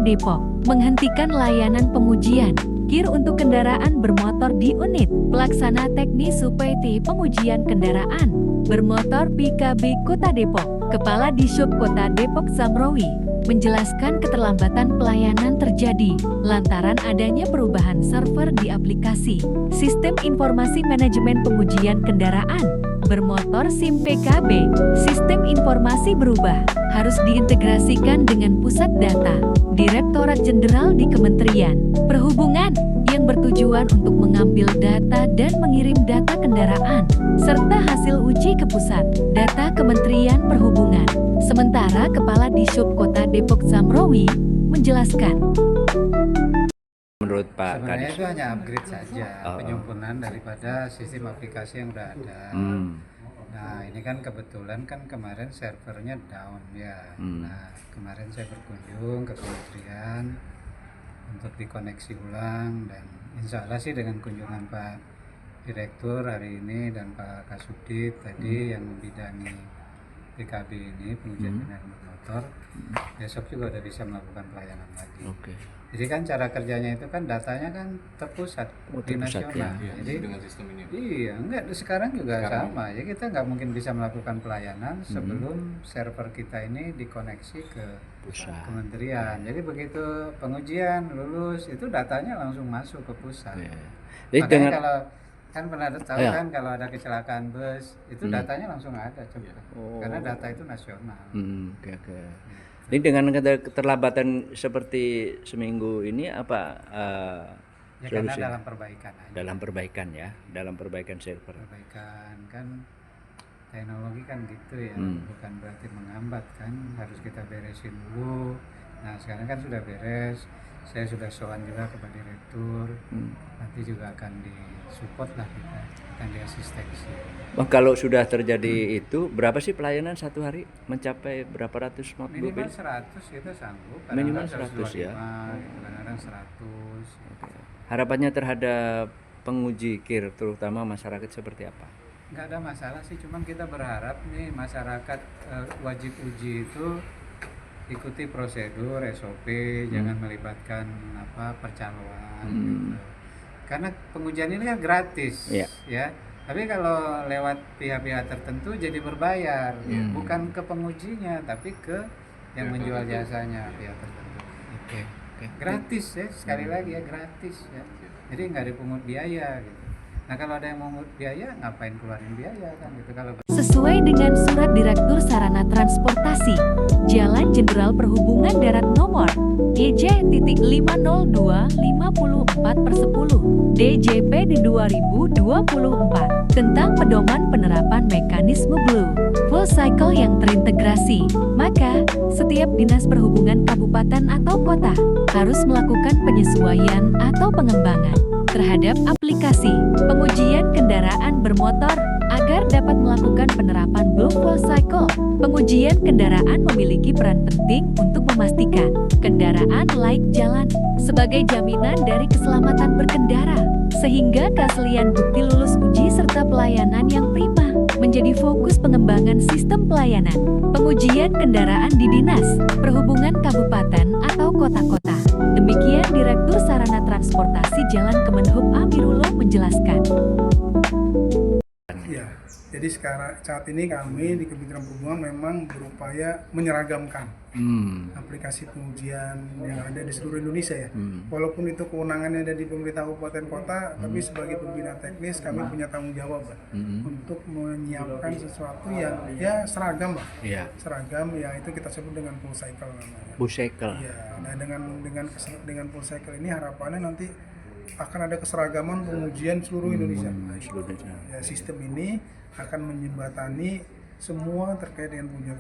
Depok menghentikan layanan pengujian KIR untuk kendaraan bermotor di unit Pelaksana Teknis Supplety Pengujian Kendaraan Bermotor PKB Kota Depok. Kepala Dishub Kota Depok Zamrowi menjelaskan keterlambatan pelayanan terjadi lantaran adanya perubahan server di aplikasi Sistem Informasi Manajemen Pengujian Kendaraan Bermotor SIM PKB. Sistem informasi berubah, harus diintegrasikan dengan pusat data Direktorat Jenderal di Kementerian Perhubungan yang bertujuan untuk mengambil data dan mengirim data kendaraan serta hasil uji ke pusat data Kementerian Perhubungan. Sementara Kepala Dishub Kota Depok Zamrowi menjelaskan, menurut Pak sebenarnya Kadis itu hanya upgrade saja, penyempurnaan daripada sistem aplikasi yang sudah ada. Nah ini kan kebetulan kan kemarin servernya down ya. Nah kemarin saya berkunjung ke kementerian untuk dikoneksi ulang, dan insya Allah sih dengan kunjungan Pak Direktur hari ini dan Pak Kasubdit tadi yang membidangi PKB ini pengujian kendaraan bermotor, besok juga udah bisa melakukan pelayanan lagi. Jadi kan cara kerjanya itu kan datanya kan terpusat di nasional. ya. Jadi dengan sistem ini. iya, enggak sekarang juga sama. Ya kita nggak mungkin bisa melakukan pelayanan sebelum server kita ini dikoneksi ke pusat. kementerian. Jadi begitu pengujian lulus itu datanya langsung masuk ke pusat. Jadi Makanya dengan kalau kan pernah tahu Ya. kan kalau ada kecelakaan bus itu datanya langsung ada coba. Karena data itu nasional. oke. Ini dengan keterlambatan seperti seminggu ini apa Ya karena solusi? dalam perbaikan aja. Dalam perbaikan ya, dalam perbaikan server. Perbaikan kan teknologi kan gitu ya, bukan berarti menghambat kan, harus kita beresin dulu. Nah sekarang kan sudah beres, saya sudah sowan juga kepada direktur, nanti juga akan disupport lah kita, akan diasistensi. Kalau sudah terjadi itu berapa sih pelayanan satu hari, mencapai berapa ratus mobil? Minimal 100 kita sanggup, Minimal kadang-kadang 100 ya. 125, gitu, kadang-kadang 100. Harapannya terhadap penguji KIR terutama masyarakat seperti apa? Nggak ada masalah sih, cuman kita berharap nih masyarakat wajib uji itu ikuti prosedur SOP, jangan melibatkan percaloan gitu. Karena pengujian ini kan gratis, ya. Tapi kalau lewat pihak-pihak tertentu jadi berbayar, bukan ke pengujinya, tapi ke yang menjual jasanya pihak tertentu. Gratis ya, sekali lagi ya gratis ya. Jadi nggak dipungut biaya gitu. Nah kalau ada yang mengungut biaya, ngapain keluarin biaya kan gitu kalau sesuai dengan Surat Direktur Sarana Transportasi Jalan Jenderal Perhubungan Darat nomor EJ.50254/10 DJP di 2024 tentang pedoman penerapan mekanisme Blue Full Cycle yang terintegrasi, maka setiap dinas perhubungan kabupaten atau kota harus melakukan penyesuaian atau pengembangan terhadap aplikasi pengujian kendaraan bermotor agar dapat melakukan penerapan Blue Full Cycle. Pengujian kendaraan memiliki peran penting untuk memastikan kendaraan layak jalan sebagai jaminan dari keselamatan berkendara, sehingga keaslian bukti lulus uji serta pelayanan yang prima menjadi fokus pengembangan sistem pelayanan pengujian kendaraan di Dinas Perhubungan Kabupaten atau kota-kota. Demikian Direktur Sarana Transportasi Jalan Kemenhub Amirullah menjelaskan. Ya, jadi saat ini kami di Kementerian Perhubungan memang berupaya menyeragamkan aplikasi pengujian yang ada di seluruh Indonesia ya. Walaupun itu kewenangannya ada di pemerintah kabupaten kota, tapi sebagai pembina teknis kami punya tanggung jawab untuk menyiapkan sesuatu yang ya seragam lah. Seragam yang itu kita sebut dengan full cycle namanya. Full cycle. Ya, nah dengan full cycle ini harapannya nanti akan ada keseragaman pengujian seluruh Indonesia. Ya, sistem ini akan menjembatani semua terkait dengan pengujian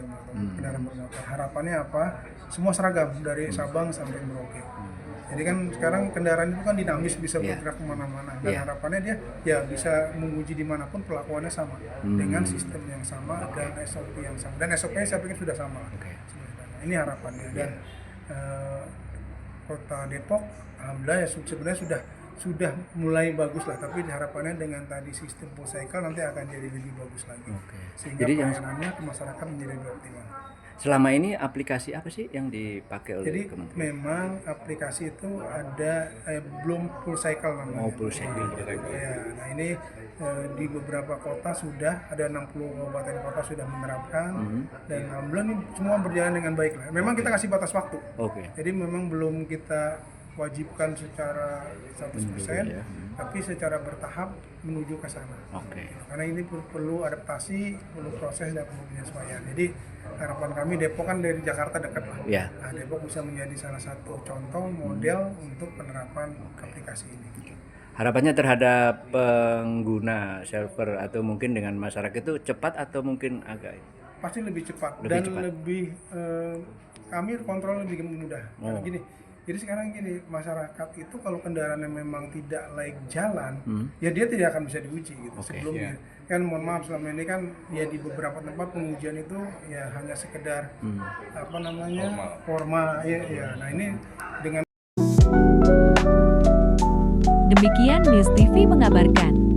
kendaraan bermotor. Harapannya apa? Semua seragam dari Sabang sampai Merauke. Jadi kan sekarang kendaraan itu kan dinamis, bisa bergerak kemana-mana. Dan harapannya dia ya bisa menguji dimanapun, perlakuannya sama dengan sistem yang sama dan SOP yang sama. Dan SOP-nya saya pikir sudah sama. Nah, ini harapannya. Dan Kota Depok, alhamdulillah ya sebenarnya sudah mulai bagus lah, tapi harapannya dengan tadi sistem full cycle nanti akan jadi lebih bagus lagi, sehingga Jadi pelayanannya ke masyarakat menjadi lebih optimal. Selama ini aplikasi apa sih yang dipakai oleh Jadi kementerian? memang aplikasi itu ada belum full cycle namanya. Oh, full cycle. Ya, nah ini di beberapa kota sudah ada 60 kabupaten kota sudah menerapkan dan alhamdulillah ini semua berjalan dengan baik lah. Memang kita kasih batas waktu. Oke. Jadi memang belum kita wajibkan secara 100%, tapi secara bertahap menuju ke sana. Oke. Karena ini perlu adaptasi, perlu proses dan perlu penyesuaian. Jadi harapan kami Depok kan dari Jakarta dekat lah. Ya. Nah, Depok bisa menjadi salah satu contoh model untuk penerapan aplikasi ini. Harapannya terhadap pengguna server atau mungkin dengan masyarakat itu cepat atau mungkin agak Pasti lebih cepat Lebih dan cepat. lebih kami kontrol lebih mudah. Karena gini, jadi sekarang gini, masyarakat itu kalau kendaraannya memang tidak layak jalan, ya dia tidak akan bisa diuji gitu. Sebelumnya kan mohon maaf selama ini kan ya di beberapa tempat pengujian itu ya hanya sekedar apa namanya formal ya. Nah ini dengan Demikian News TV mengabarkan.